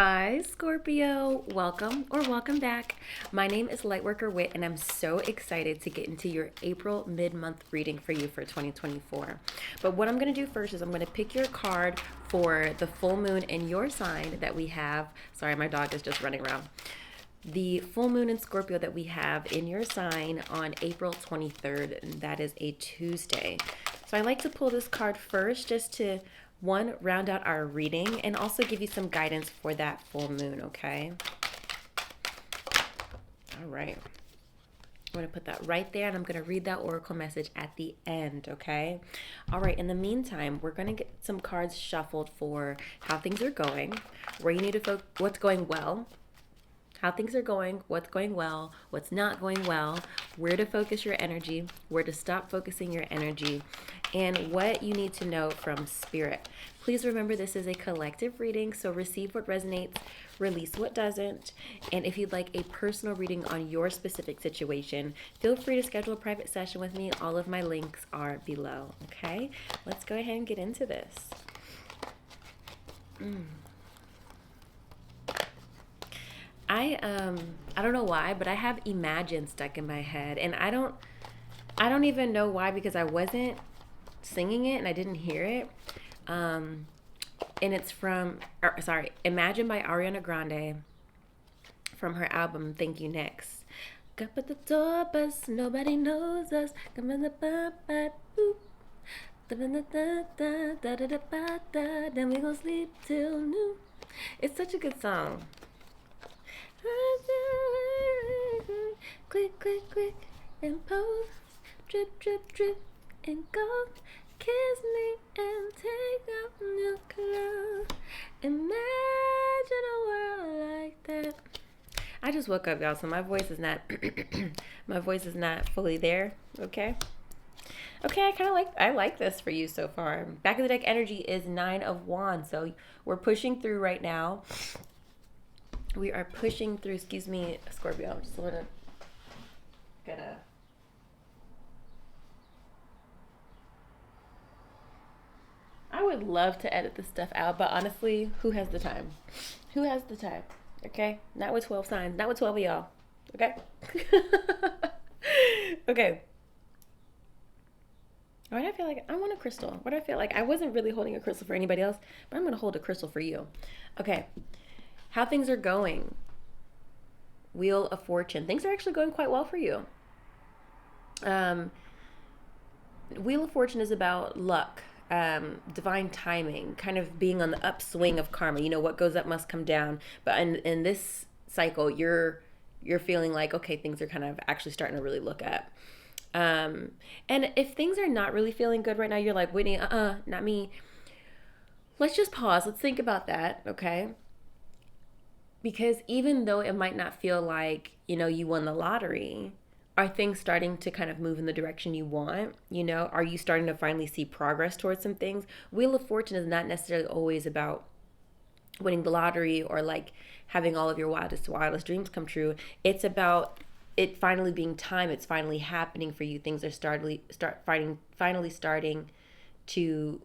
Hi, Scorpio. Welcome or welcome back. My name is Lightworker Whit, and I'm so excited to get into your April mid-month reading for you for 2024. But what I'm going to do first is I'm going to pick your card for the full moon in your sign that we have. Sorry, my dog is just running around. The full moon in Scorpio that we have in your sign on April 23rd, and that is a Tuesday. So I like to pull this card first just to round out our reading and also give you some guidance for that full moon, okay? All right. I'm going to put that right there, and I'm going to read that oracle message at the end, okay? All right, in the meantime, we're going to get some cards shuffled for how things are going, where you need to focus, what's going well, how things are going, what's going well, what's not going well, where to focus your energy, where to stop focusing your energy, and what you need to know from Spirit. Please remember this is a collective reading, so receive what resonates, release what doesn't. And if you'd like a personal reading on your specific situation, feel free to schedule a private session with me. All of my links are below, okay? Let's go ahead and get into this. I don't know why, but I have Imagine stuck in my head, and I don't even know why, because I wasn't singing it and I didn't hear it. And it's Imagine by Ariana Grande from her album Thank You Next. Up at the door, but nobody knows us. Come in the then we gon' sleep till noon. It's such a good song. Click, click, click, and pose. Drip, drip, drip, and go. Kiss me and take off your clothes. Imagine a world like that. I just woke up, y'all, so my voice is not my voice is not fully there. Okay, I like this for you so far. Back of the deck energy is 9 of Wands, so we're pushing through right now. We are pushing through. Excuse me, Scorpio. I'm just gonna. I would love to edit this stuff out, but honestly, who has the time? Who has the time? Okay? Not with 12 signs. Not with 12 of y'all. Okay? Okay. Why do I feel like I want a crystal? Why do I feel like I wasn't really holding a crystal for anybody else, but I'm going to hold a crystal for you. Okay. How things are going. Wheel of Fortune. Things are actually going quite well for you. Wheel of Fortune is about luck, divine timing, kind of being on the upswing of karma. You know, what goes up must come down. But in this cycle, you're feeling like, okay, things are kind of actually starting to really look up. And if things are not really feeling good right now, you're like, Whitney, not me. Let's just pause. Let's think about that, okay? Because even though it might not feel like, you won the lottery, are things starting to kind of move in the direction you want? Are you starting to finally see progress towards some things? Wheel of Fortune is not necessarily always about winning the lottery or like having all of your wildest dreams come true. It's about it finally being time. It's finally happening for you. Things are finally starting to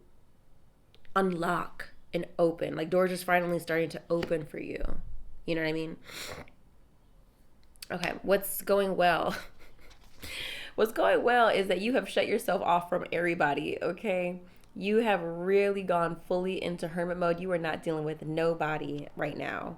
unlock and open. Like doors are finally starting to open for you. You know what I mean? Okay, what's going well? What's going well is that you have shut yourself off from everybody, okay? You have really gone fully into hermit mode. You are not dealing with nobody right now.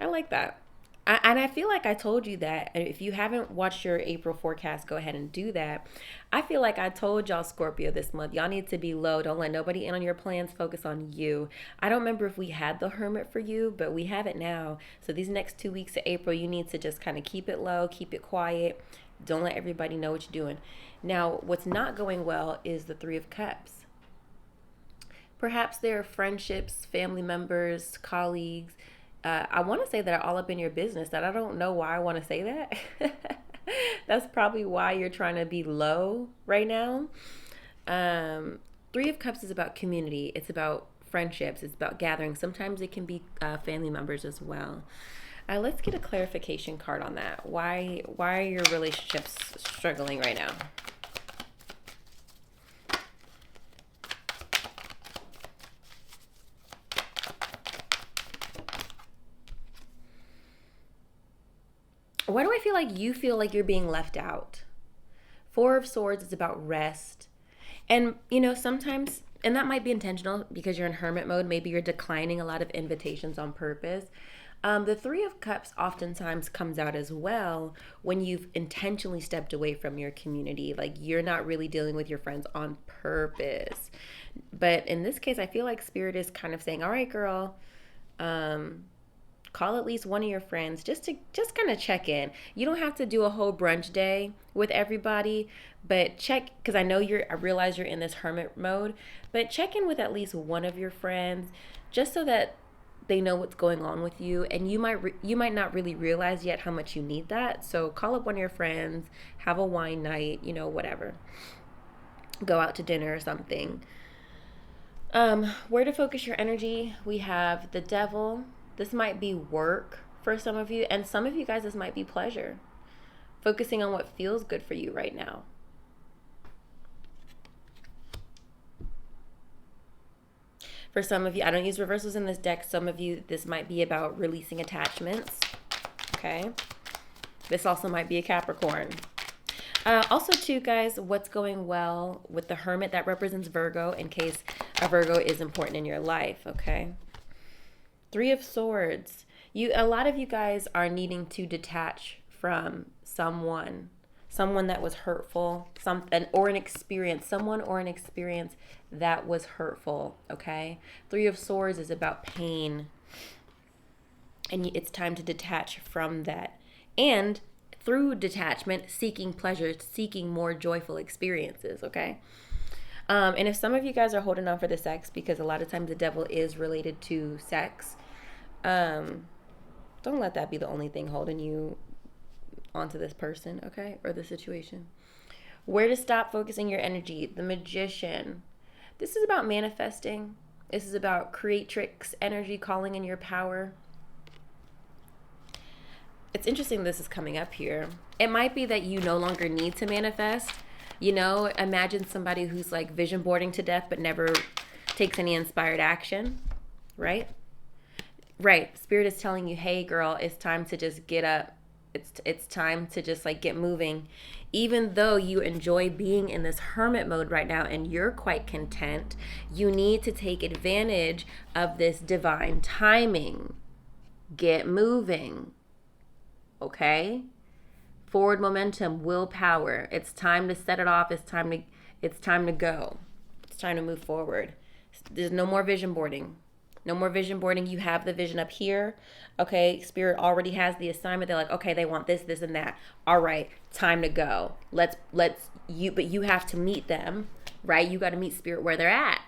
I like that. And I feel like I told you that. And if you haven't watched your April forecast, go ahead and do that. I feel like I told y'all, Scorpio, this month, y'all need to be low. Don't let nobody in on your plans. Focus on you. I don't remember if we had the hermit for you, but we have it now. So these next 2 weeks of April, you need to just kind of keep it low, keep it quiet. Don't let everybody know what you're doing. Now, what's not going well is the 3 of Cups. Perhaps there are friendships, family members, colleagues. I want to say that are all up in your business, that I don't know why I want to say that. That's probably why you're trying to be low right now. 3 of Cups is about community. It's about friendships. It's about gathering. Sometimes it can be family members as well. Let's get a clarification card on that. Why are your relationships struggling right now? Why do I feel like you're being left out? Four of Swords is about rest. And, sometimes, and that might be intentional because you're in hermit mode. Maybe you're declining a lot of invitations on purpose. The Three of Cups oftentimes comes out as well when you've intentionally stepped away from your community. Like you're not really dealing with your friends on purpose. But in this case, I feel like Spirit is kind of saying, all right, girl, call at least one of your friends just kind of check in. You don't have to do a whole brunch day with everybody, but check, because I realize you're in this hermit mode, but check in with at least one of your friends just so that they know what's going on with you, and you might not really realize yet how much you need that. So call up one of your friends, have a wine night, whatever. Go out to dinner or something. Where to focus your energy? We have the Devil. This might be work for some of you, and some of you guys, this might be pleasure. Focusing on what feels good for you right now. For some of you, I don't use reversals in this deck. Some of you, this might be about releasing attachments. Okay. This also might be a Capricorn. Also, too, guys, what's going well with the Hermit, that represents Virgo, in case a Virgo is important in your life. Okay. Three of Swords. A lot of you guys are needing to detach from someone that was hurtful, someone or an experience that was hurtful, okay? Three of Swords is about pain, and it's time to detach from that. And through detachment, seeking pleasure, seeking more joyful experiences, okay? And if some of you guys are holding on for the sex, because a lot of times the Devil is related to sex, don't let that be the only thing holding you onto this person, okay? Or the situation. Where to stop focusing your energy? The Magician. This is about manifesting. This is about creatrix energy, calling in your power. It's interesting this is coming up here. It might be that you no longer need to manifest. Imagine somebody who's like vision boarding to death but never takes any inspired action, right? Right. Spirit is telling you, hey, girl, it's time to just get up. It's time to just like get moving. Even though you enjoy being in this hermit mode right now and you're quite content, you need to take advantage of this divine timing. Get moving. Okay? Forward momentum, willpower. It's time to set it off. It's time to go. It's time to move forward. There's no more vision boarding. No more vision boarding. You have the vision up here. Okay, Spirit already has the assignment. They're like, okay, they want this, and that. All right, time to go. But you have to meet them, right? You got to meet Spirit where they're at.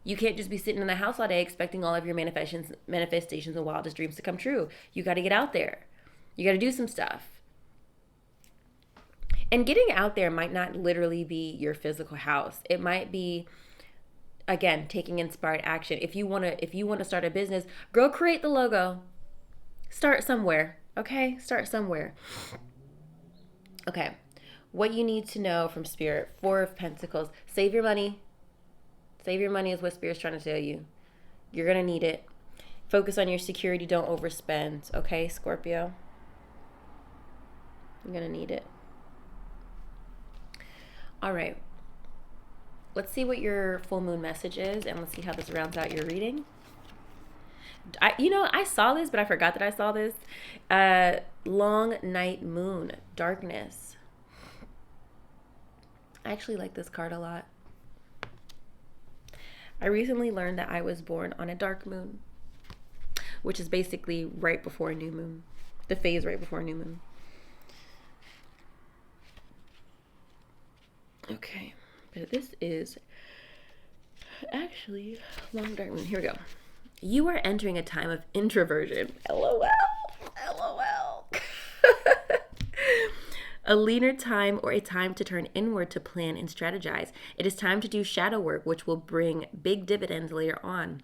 You can't just be sitting in the house all day expecting all of your manifestations and wildest dreams to come true. You got to get out there. You got to do some stuff. And getting out there might not literally be your physical house. It might be, again, taking inspired action. If you want to start a business, go create the logo. Start somewhere, okay? Start somewhere. Okay. What you need to know from Spirit, Four of Pentacles. Save your money. Save your money is what Spirit's trying to tell you. You're going to need it. Focus on your security. Don't overspend, okay, Scorpio? You're going to need it. All right. Let's see what your full moon message is, and let's see how this rounds out your reading. I saw this, but I forgot that I saw this. Long night moon, darkness. I actually like this card a lot. I recently learned that I was born on a dark moon, which is basically right before a new moon. The phase right before a new moon. Okay. But this is actually long dark moon. Here we go. You are entering a time of introversion. LOL. LOL. A leaner time, or a time to turn inward to plan and strategize. It is time to do shadow work, which will bring big dividends later on.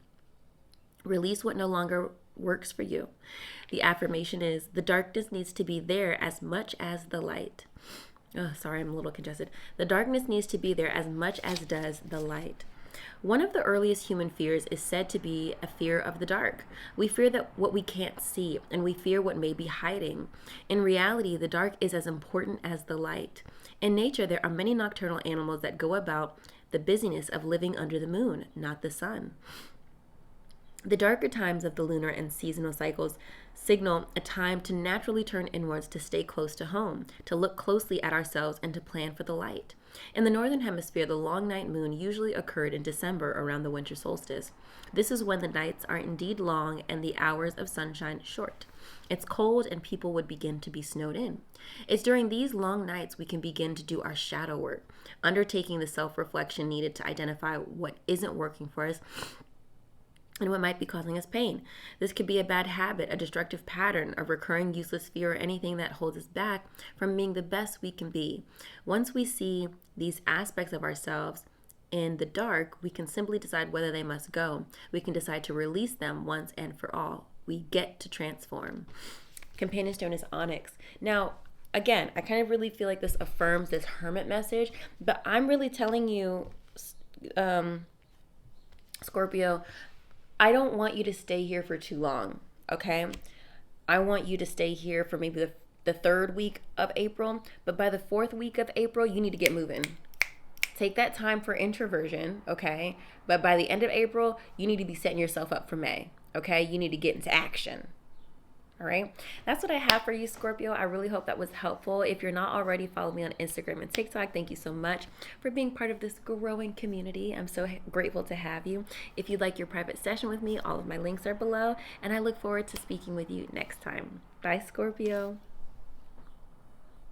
Release what no longer works for you. The affirmation is, the darkness needs to be there as much as the light. Oh, sorry, I'm a little congested. The darkness needs to be there as much as does the light. One of the earliest human fears is said to be a fear of the dark. We fear that what we can't see, and we fear what may be hiding. In reality, the dark is as important as the light. In nature, there are many nocturnal animals that go about the busyness of living under the moon, not the sun. The darker times of the lunar and seasonal cycles signal a time to naturally turn inwards, to stay close to home, to look closely at ourselves, and to plan for the light. In the northern hemisphere, the long night moon usually occurred in December around the winter solstice. This is when the nights are indeed long and the hours of sunshine short. It's cold and people would begin to be snowed in. It's during these long nights we can begin to do our shadow work, undertaking the self-reflection needed to identify what isn't working for us and what might be causing us pain. This could be a bad habit, a destructive pattern, a recurring useless fear, or anything that holds us back from being the best we can be. Once we see these aspects of ourselves in the dark, we can simply decide whether they must go. We can decide to release them once and for all. We get to transform. Companion stone is onyx. Now, again, I kind of really feel like this affirms this hermit message, but I'm really telling you, Scorpio, I don't want you to stay here for too long, okay? I want you to stay here for maybe the third week of April, but by the fourth week of April, you need to get moving. Take that time for introversion, okay? But by the end of April, you need to be setting yourself up for May, okay? You need to get into action. All right, that's what I have for you, Scorpio. I really hope that was helpful. If you're not already, follow me on Instagram and TikTok. Thank you so much for being part of this growing community. I'm so grateful to have you. If you'd like your private session with me, all of my links are below, and I look forward to speaking with you next time. Bye, Scorpio.